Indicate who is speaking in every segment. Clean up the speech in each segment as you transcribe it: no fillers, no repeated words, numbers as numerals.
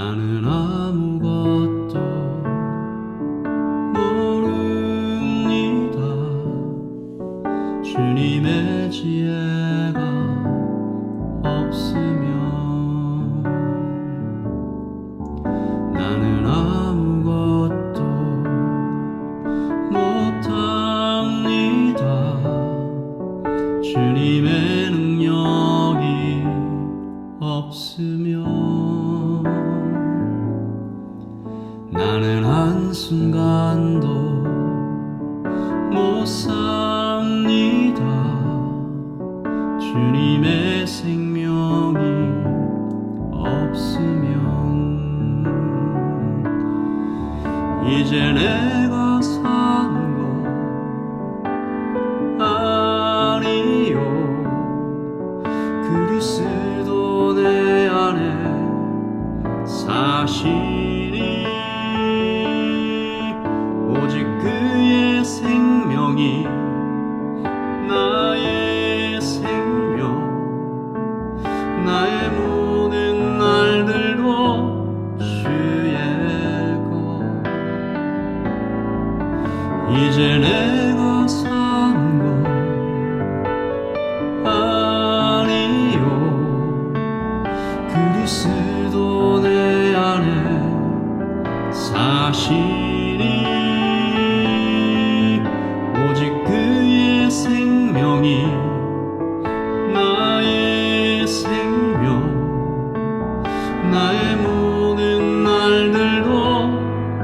Speaker 1: 나는 아무것도 모릅니다. 주님의 지혜가 없으면 나는 아무것도 못합니다. 주님의 능력이 없으면 나는 한순간도 못 삽니다. 주님의 생명이 없으면 이제 내가 사는 것 아니요 그리스도 내 안에 사시니 오직 그의 생명이 나의 생명 나의 모든 날들도 주의 것 이제 내가 사는 것 아니요 그리스도 내 안에 사시니 오직 그의 생명이 나의 생명 나의 모든 날들도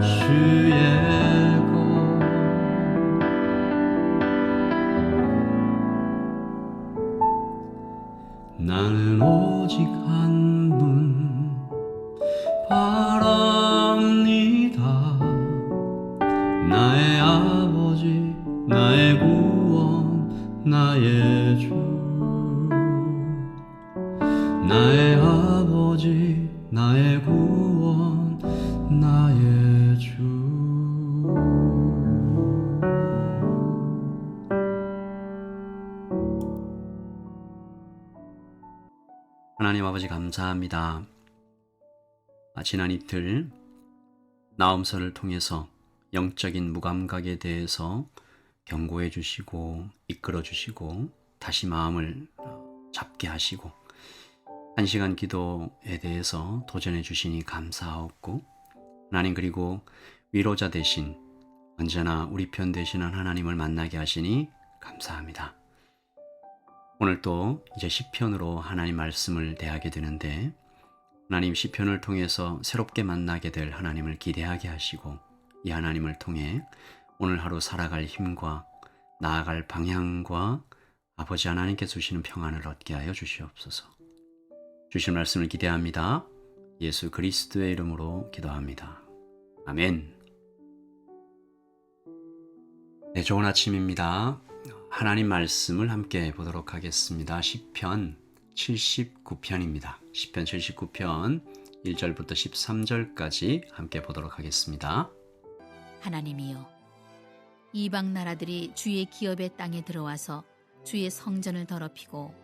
Speaker 1: 주의 것 나는 오직 한 분 바랍니다. 나의 아버지 나의 구원 나의 주 나의 아버지 나의 구원 나의 주 하나님 아버지 감사합니다. 지난 이틀 나음서를 통해서 영적인 무감각에 대해서 경고해 주시고 이끌어 주시고 다시 마음을 잡게 하시고 한 시간 기도에 대해서 도전해 주시니 감사하옵고 하나님 그리고 위로자 되신 언제나 우리 편 되시는 하나님을 만나게 하시니 감사합니다. 오늘 또 이제 시편으로 하나님 말씀을 대하게 되는데 하나님 시편을 통해서 새롭게 만나게 될 하나님을 기대하게 하시고 이 하나님을 통해 오늘 하루 살아갈 힘과 나아갈 방향과 아버지 하나님께서 주시는 평안을 얻게 하여 주시옵소서. 주신 말씀을 기대합니다. 예수 그리스도의 이름으로 기도합니다. 아멘. 네, 좋은 아침입니다. 하나님 말씀을 함께 보도록 하겠습니다. 시편 79편입니다. 시편 79편 1절부터 13절까지 함께 보도록 하겠습니다.
Speaker 2: 하나님이여, 이방 나라들이 주의 기업의 땅에 들어와서 주의 성전을 더럽히고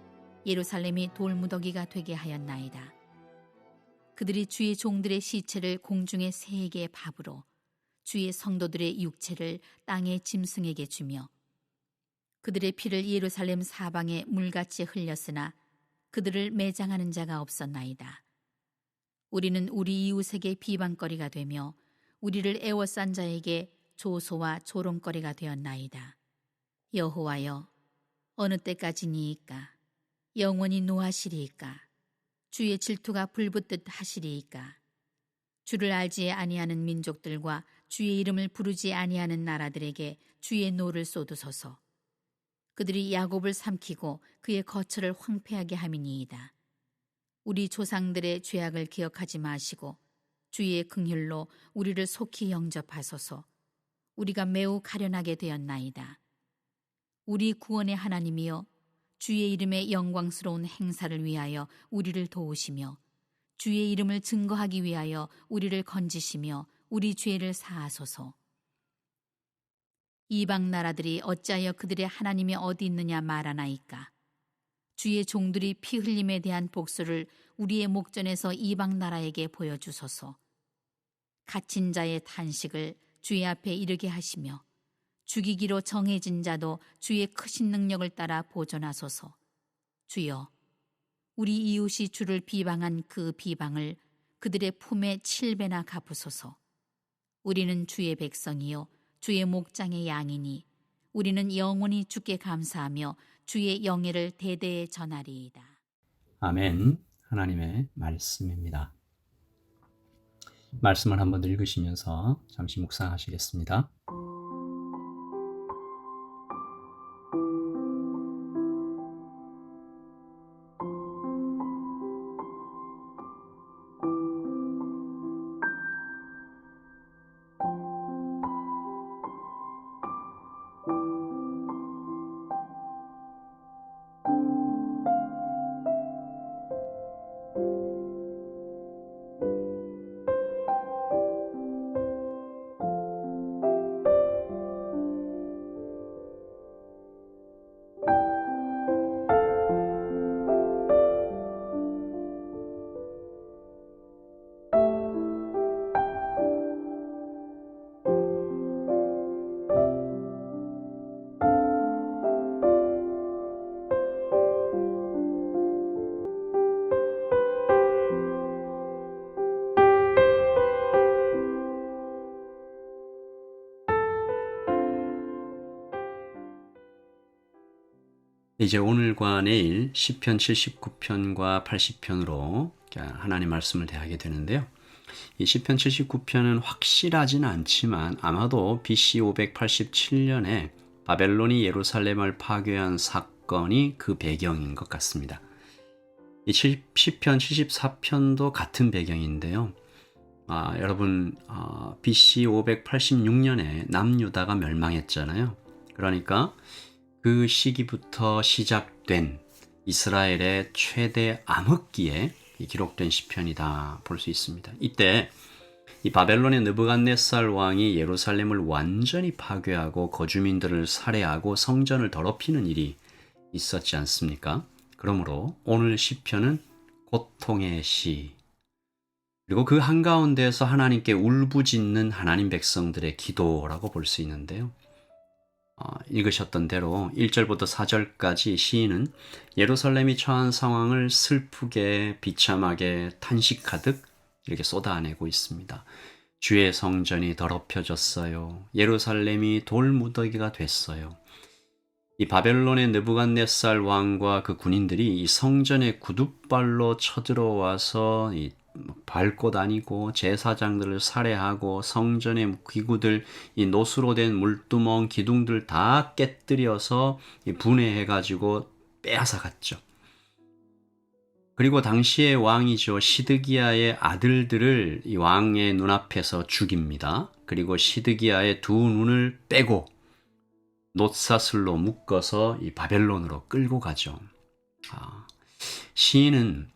Speaker 2: 예루살렘이 돌무더기가 되게 하였나이다. 그들이 주의 종들의 시체를 공중의 새에게 밥으로 주의 성도들의 육체를 땅의 짐승에게 주며 그들의 피를 예루살렘 사방에 물같이 흘렸으나 그들을 매장하는 자가 없었나이다. 우리는 우리 이웃에게 비방거리가 되며 우리를 애워싼 자에게 조소와 조롱거리가 되었나이다. 여호와여, 어느 때까지니이까? 영원히 노하시리이까? 주의 질투가 불붙듯 하시리이까? 주를 알지 아니하는 민족들과 주의 이름을 부르지 아니하는 나라들에게 주의 노를 쏟으소서. 그들이 야곱을 삼키고 그의 거처를 황폐하게 함이니이다. 우리 조상들의 죄악을 기억하지 마시고 주의 긍휼로 우리를 속히 영접하소서. 우리가 매우 가련하게 되었나이다. 우리 구원의 하나님이여, 주의 이름의 영광스러운 행사를 위하여 우리를 도우시며 주의 이름을 증거하기 위하여 우리를 건지시며 우리 죄를 사하소서. 이방 나라들이 어찌하여 그들의 하나님이 어디 있느냐 말하나이까? 주의 종들이 피 흘림에 대한 복수를 우리의 목전에서 이방 나라에게 보여주소서. 갇힌 자의 탄식을 주의 앞에 이르게 하시며 죽이기로 정해진 자도 주의 크신 능력을 따라 보존하소서. 주여, 우리 이웃이 주를 비방한 그 비방을 그들의 품에 7배나 갚으소서. 우리는 주의 백성이요 주의 목장의 양이니 우리는 영원히 주께 감사하며 주의 영예를 대대에 전하리이다.
Speaker 1: 아멘. 하나님의 말씀입니다. 말씀을 한번 읽으시면서 잠시 묵상하시겠습니다. 이제 오늘과 내일 시편 79편과 80편으로 하나님 말씀을 대하게 되는데요. 이 시편 79편은 확실하지는 않지만 아마도 BC 587년에 바벨론이 예루살렘을 파괴한 사건이 그 배경인 것 같습니다. 이 시편 74편도 같은 배경인데요. 여러분, BC 586년에 남유다가 멸망했잖아요. 그러니까 그 시기부터 시작된 이스라엘의 최대 암흑기에 기록된 시편이다 볼 수 있습니다. 이때 이 바벨론의 느부갓네살 왕이 예루살렘을 완전히 파괴하고 거주민들을 살해하고 성전을 더럽히는 일이 있었지 않습니까? 그러므로 오늘 시편은 고통의 시, 그리고 그 한가운데에서 하나님께 울부짖는 하나님 백성들의 기도라고 볼 수 있는데요. 읽으셨던 대로 1절부터 4절까지 시인은 예루살렘이 처한 상황을 슬프게 비참하게 탄식하듯 이렇게 쏟아내고 있습니다. 주의 성전이 더럽혀졌어요. 예루살렘이 돌무더기가 됐어요. 이 바벨론의 느부갓네살 왕과 그 군인들이 이 성전의 구둣발로 쳐들어와서 밟고 다니고 제사장들을 살해하고 성전의 기구들, 이 노수로 된 물두멍 기둥들 다 깨뜨려서 분해해가지고 빼앗아갔죠. 그리고 당시의 왕이죠. 시드기야의 아들들을 이 왕의 눈앞에서 죽입니다. 그리고 시드기야의 두 눈을 빼고 놋사슬로 묶어서 이 바벨론으로 끌고 가죠. 시인은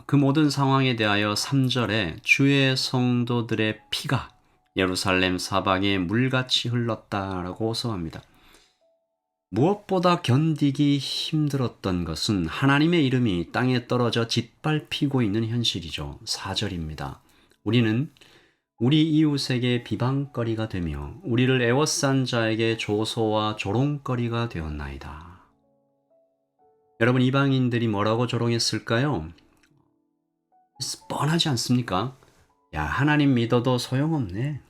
Speaker 1: 그 모든 상황에 대하여 3절에 주의 성도들의 피가 예루살렘 사방에 물같이 흘렀다라고 호소합니다. 무엇보다 견디기 힘들었던 것은 하나님의 이름이 땅에 떨어져 짓밟히고 있는 현실이죠. 4절입니다. 우리는 우리 이웃에게 비방거리가 되며 우리를 애워싼 자에게 조소와 조롱거리가 되었나이다. 여러분, 이방인들이 뭐라고 조롱했을까요? 뻔하지 않습니까? 야, 하나님 믿어도 소용없네.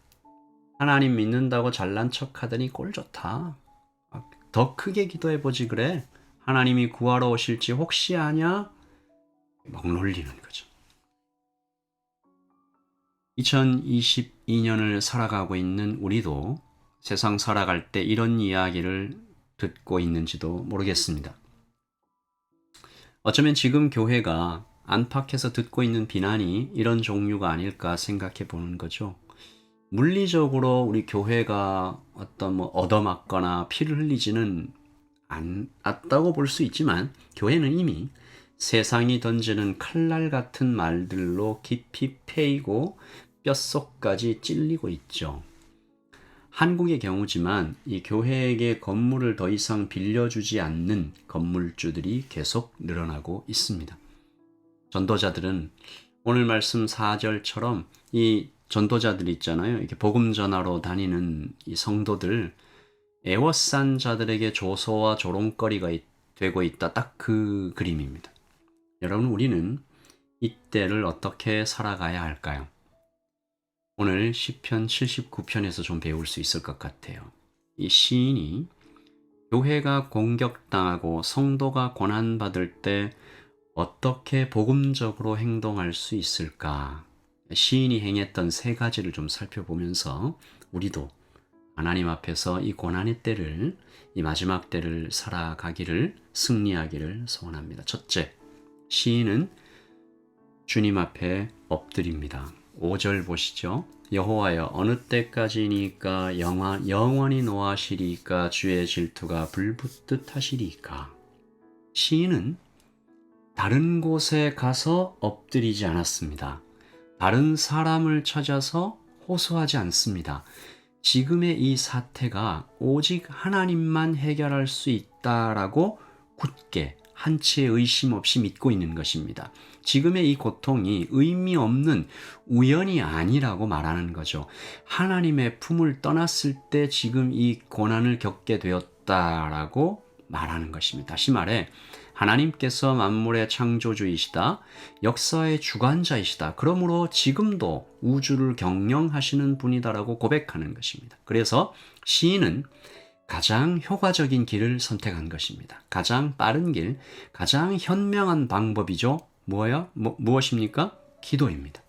Speaker 1: 하나님 믿는다고 잘난 척하더니 꼴 좋다. 더 크게 기도해보지 그래. 하나님이 구하러 오실지 혹시 아냐? 막 놀리는 거죠. 2022년을 살아가고 있는 우리도 세상 살아갈 때 이런 이야기를 듣고 있는지도 모르겠습니다. 어쩌면 지금 교회가 안팎에서 듣고 있는 비난이 이런 종류가 아닐까 생각해 보는 거죠. 물리적으로 우리 교회가 어떤 얻어맞거나 피를 흘리지는 않았다고 볼 수 있지만 교회는 이미 세상이 던지는 칼날 같은 말들로 깊이 패이고 뼛속까지 찔리고 있죠. 한국의 경우지만 이 교회에게 건물을 더 이상 빌려주지 않는 건물주들이 계속 늘어나고 있습니다. 전도자들은 오늘 말씀 4절처럼 이 전도자들 있잖아요. 이렇게 복음 전하러 다니는 이 성도들, 애워싼 자들에게 조소와 조롱거리가 되고 있다. 딱 그 그림입니다. 여러분, 우리는 이때를 어떻게 살아가야 할까요? 오늘 시편 79편에서 좀 배울 수 있을 것 같아요. 이 시인이 교회가 공격당하고 성도가 고난받을 때 어떻게 복음적으로 행동할 수 있을까? 시인이 행했던 3가지를 좀 살펴보면서 우리도 하나님 앞에서 이 고난의 때를, 이 마지막 때를 살아가기를, 승리하기를 소원합니다. 첫째, 시인은 주님 앞에 엎드립니다. 5절 보시죠. 여호와여, 어느 때까지니까 영원히 노하시리까? 주의 질투가 불붙듯 하시리까? 시인은 다른 곳에 가서 엎드리지 않았습니다. 다른 사람을 찾아서 호소하지 않습니다. 지금의 이 사태가 오직 하나님만 해결할 수 있다라고 굳게 한 채 의심 없이 믿고 있는 것입니다. 지금의 이 고통이 의미 없는 우연이 아니라고 말하는 거죠. 하나님의 품을 떠났을 때 지금 이 고난을 겪게 되었다라고 말하는 것입니다. 다시 말해, 하나님께서 만물의 창조주이시다, 역사의 주관자이시다. 그러므로 지금도 우주를 경영하시는 분이다라고 고백하는 것입니다. 그래서 시인은 가장 효과적인 길을 선택한 것입니다. 가장 빠른 길, 가장 현명한 방법이죠. 무엇입니까? 기도입니다.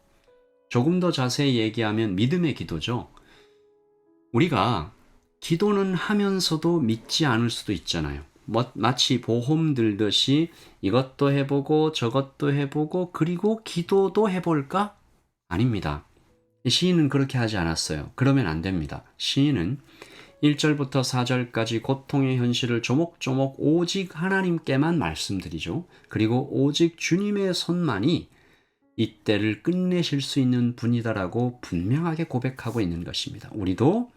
Speaker 1: 조금 더 자세히 얘기하면 믿음의 기도죠. 우리가 기도는 하면서도 믿지 않을 수도 있잖아요. 마치 보험 들듯이 이것도 해보고 저것도 해보고 그리고 기도도 해볼까? 아닙니다. 시인은 그렇게 하지 않았어요. 그러면 안 됩니다. 시인은 1절부터 4절까지 고통의 현실을 조목조목 오직 하나님께만 말씀드리죠. 그리고 오직 주님의 손만이 이 때를 끝내실 수 있는 분이다라고 분명하게 고백하고 있는 것입니다. 우리도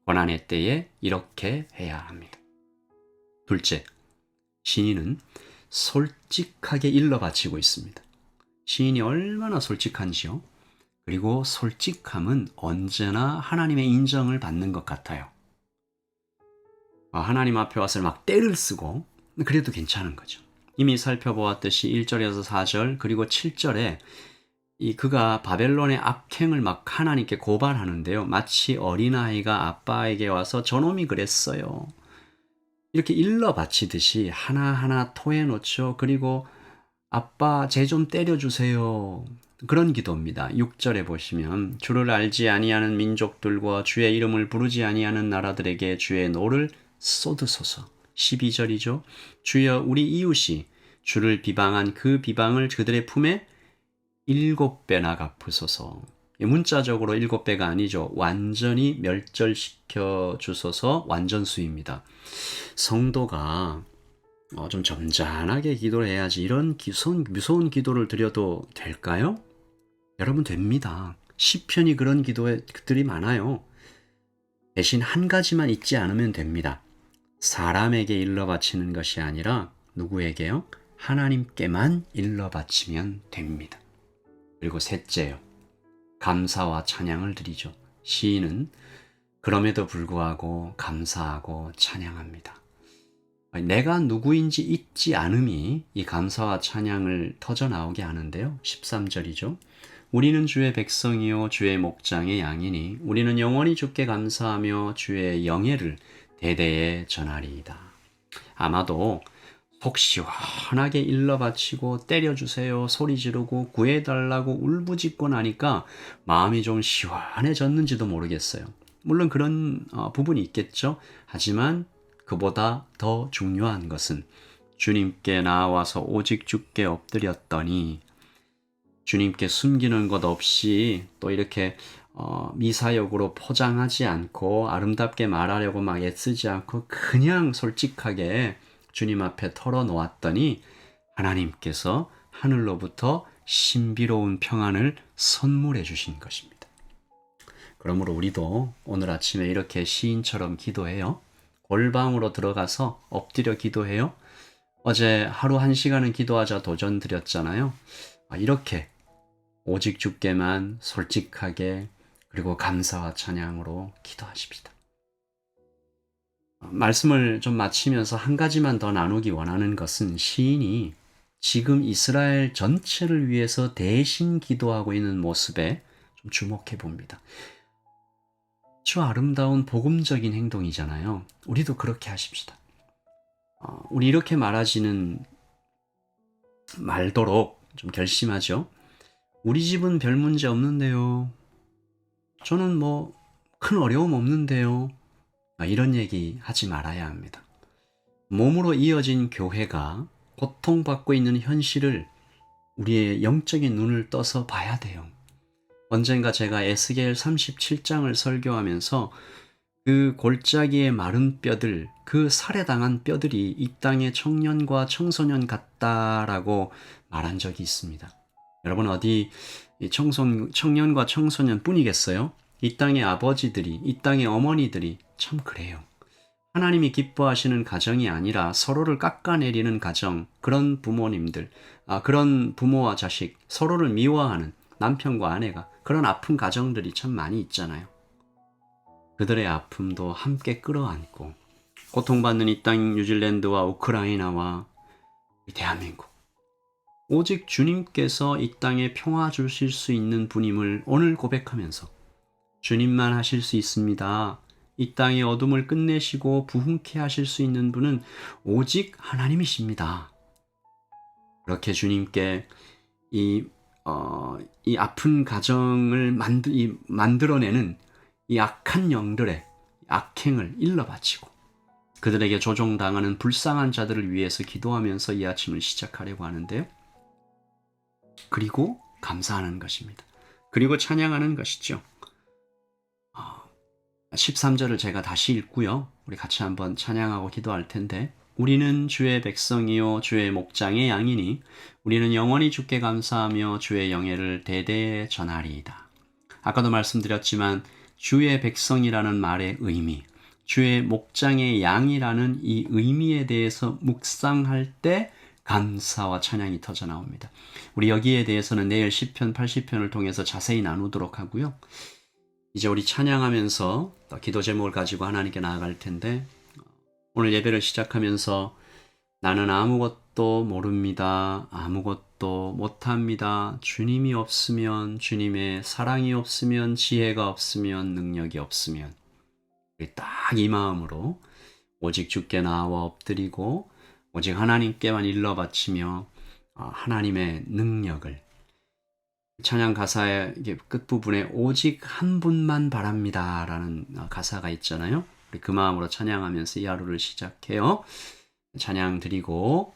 Speaker 1: 고난의 때에 이렇게 해야 합니다. 둘째, 시인은 솔직하게 일러 바치고 있습니다. 시인이 얼마나 솔직한지요? 그리고 솔직함은 언제나 하나님의 인정을 받는 것 같아요. 하나님 앞에 와서 막 떼를 쓰고 그래도 괜찮은 거죠. 이미 살펴보았듯이 1절에서 4절 그리고 7절에 그가 바벨론의 악행을 막 하나님께 고발하는데요. 마치 어린아이가 아빠에게 와서 저놈이 그랬어요. 이렇게 일러 바치듯이 하나하나 토해놓죠. 그리고 아빠 쟤 좀 때려주세요. 그런 기도입니다. 6절에 보시면 주를 알지 아니하는 민족들과 주의 이름을 부르지 아니하는 나라들에게 주의 노를 쏟으소서. 12절이죠. 주여 우리 이웃이 주를 비방한 그 비방을 그들의 품에 7배나 갚으소서. 문자적으로 7배가 아니죠. 완전히 멸절시켜 주소서. 완전수입니다. 성도가 좀 점잖하게 기도를 해야지 이런 무서운 기도를 드려도 될까요? 여러분, 됩니다. 시편이 그런 기도들이 많아요. 대신 한 가지만 잊지 않으면 됩니다. 사람에게 일러 바치는 것이 아니라 누구에게요? 하나님께만 일러 바치면 됩니다. 그리고 셋째요. 감사와 찬양을 드리죠. 시인은 그럼에도 불구하고 감사하고 찬양합니다. 내가 누구인지 잊지 않음이 이 감사와 찬양을 터져 나오게 하는데요. 13절이죠. 우리는 주의 백성이요 주의 목장의 양이니 우리는 영원히 주께 감사하며 주의 영예를 대대에 전하리이다. 아마도 속 시원하게 일러 바치고 때려주세요 소리 지르고 구해달라고 울부짖고 나니까 마음이 좀 시원해졌는지도 모르겠어요. 물론 그런 부분이 있겠죠. 하지만 그보다 더 중요한 것은 주님께 나와서 오직 주께 엎드렸더니 주님께 숨기는 것 없이 또 이렇게 미사역으로 포장하지 않고 아름답게 말하려고 막 애쓰지 않고 그냥 솔직하게 주님 앞에 털어놓았더니 하나님께서 하늘로부터 신비로운 평안을 선물해 주신 것입니다. 그러므로 우리도 오늘 아침에 이렇게 시인처럼 기도해요. 골방으로 들어가서 엎드려 기도해요. 어제 하루 1시간은 기도하자 도전 드렸잖아요. 이렇게 오직 주께만 솔직하게 그리고 감사와 찬양으로 기도하십시다. 말씀을 좀 마치면서 한 가지만 더 나누기 원하는 것은 시인이 지금 이스라엘 전체를 위해서 대신 기도하고 있는 모습에 좀 주목해 봅니다. 아주 아름다운 복음적인 행동이잖아요. 우리도 그렇게 하십시다. 우리 이렇게 말하지는 말도록 좀 결심하죠. 우리 집은 별 문제 없는데요. 저는 뭐 큰 어려움 없는데요. 이런 얘기 하지 말아야 합니다. 몸으로 이어진 교회가 고통받고 있는 현실을 우리의 영적인 눈을 떠서 봐야 돼요. 언젠가 제가 에스겔 37장을 설교하면서 그 골짜기의 마른 뼈들, 그 살해당한 뼈들이 이 땅의 청년과 청소년 같다라고 말한 적이 있습니다. 여러분 어디 청년과 청소년 뿐이겠어요? 이 땅의 아버지들이, 이 땅의 어머니들이 참 그래요. 하나님이 기뻐하시는 가정이 아니라 서로를 깎아내리는 가정, 그런 부모님들, 그런 부모와 자식, 서로를 미워하는 남편과 아내가 그런 아픈 가정들이 참 많이 있잖아요. 그들의 아픔도 함께 끌어안고 고통받는 이 땅 뉴질랜드와 우크라이나와 대한민국, 오직 주님께서 이 땅에 평화 주실 수 있는 분임을 오늘 고백하면서 주님만 하실 수 있습니다. 이 땅의 어둠을 끝내시고 부흥케 하실 수 있는 분은 오직 하나님이십니다. 그렇게 주님께 이 아픈 가정을 만들어내는 이 악한 영들의 악행을 일러바치고 그들에게 조종당하는 불쌍한 자들을 위해서 기도하면서 이 아침을 시작하려고 하는데요. 그리고 감사하는 것입니다. 그리고 찬양하는 것이죠. 13절을 제가 다시 읽고요. 우리 같이 한번 찬양하고 기도할 텐데, 우리는 주의 백성이요 주의 목장의 양이니 우리는 영원히 주께 감사하며 주의 영예를 대대에 전하리이다. 아까도 말씀드렸지만 주의 백성이라는 말의 의미, 주의 목장의 양이라는 이 의미에 대해서 묵상할 때 감사와 찬양이 터져 나옵니다. 우리 여기에 대해서는 내일 10편, 80편을 통해서 자세히 나누도록 하고요. 이제 우리 찬양하면서 기도 제목을 가지고 하나님께 나아갈 텐데, 오늘 예배를 시작하면서 나는 아무것도 모릅니다. 아무것도 못합니다. 주님이 없으면, 주님의 사랑이 없으면, 지혜가 없으면, 능력이 없으면, 딱 이 마음으로 오직 주께 나와 엎드리고 오직 하나님께만 일러 바치며 하나님의 능력을, 찬양 가사의 끝부분에 오직 한 분만 바랍니다 라는 가사가 있잖아요. 우리 그 마음으로 찬양하면서 이 하루를 시작해요. 찬양 드리고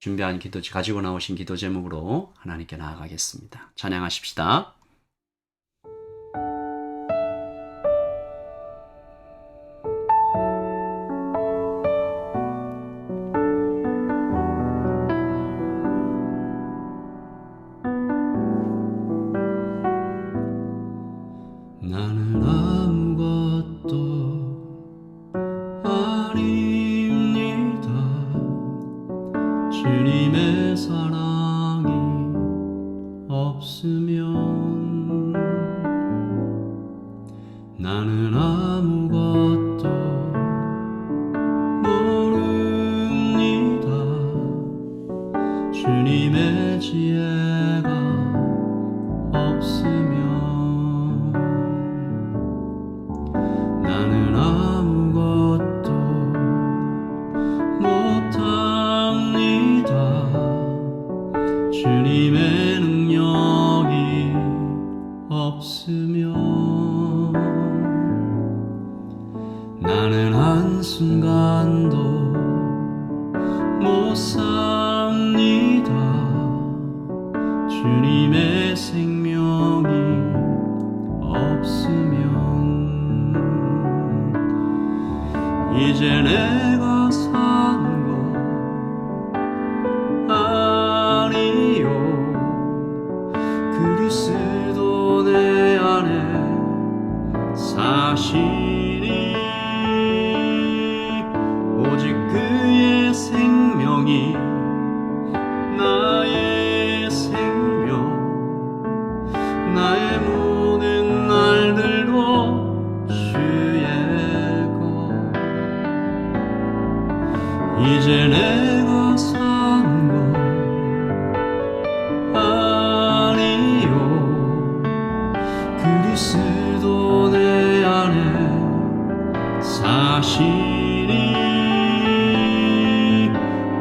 Speaker 1: 준비한 가지고 나오신 기도 제목으로 하나님께 나아가겠습니다. 찬양하십시다. 나는 아무것도 아닙니다. 주님의 사랑이 없으면 나는 아무것도 모릅니다. 주님의 지혜가 없으면 나는 아무것도 못합니다. 주님의 능력이 없으면 나는 한순간도 못 삽니다. 주님의 생명이 없으면 이제 내가 사는 것 아니요, 그리스도 내 안에 사시니 오직 그의 생명이 나의 생명 나의 모든 날들도 주의 것 이제 내가 사는 것 아니요 그리스도 내 안에 사시니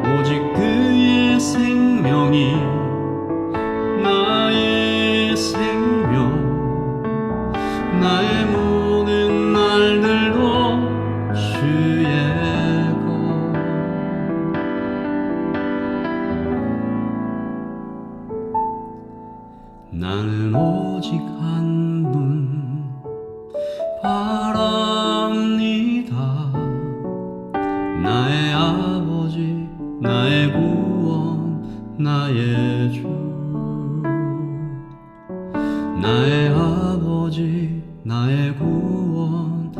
Speaker 1: 오직 그의 생명이 나의 생명 나의 모든 날들도 주의 것 나는 오직 한 분 바랍니다 나의 아버지 나의 구원 나의 주 나의 아버지 나의 구원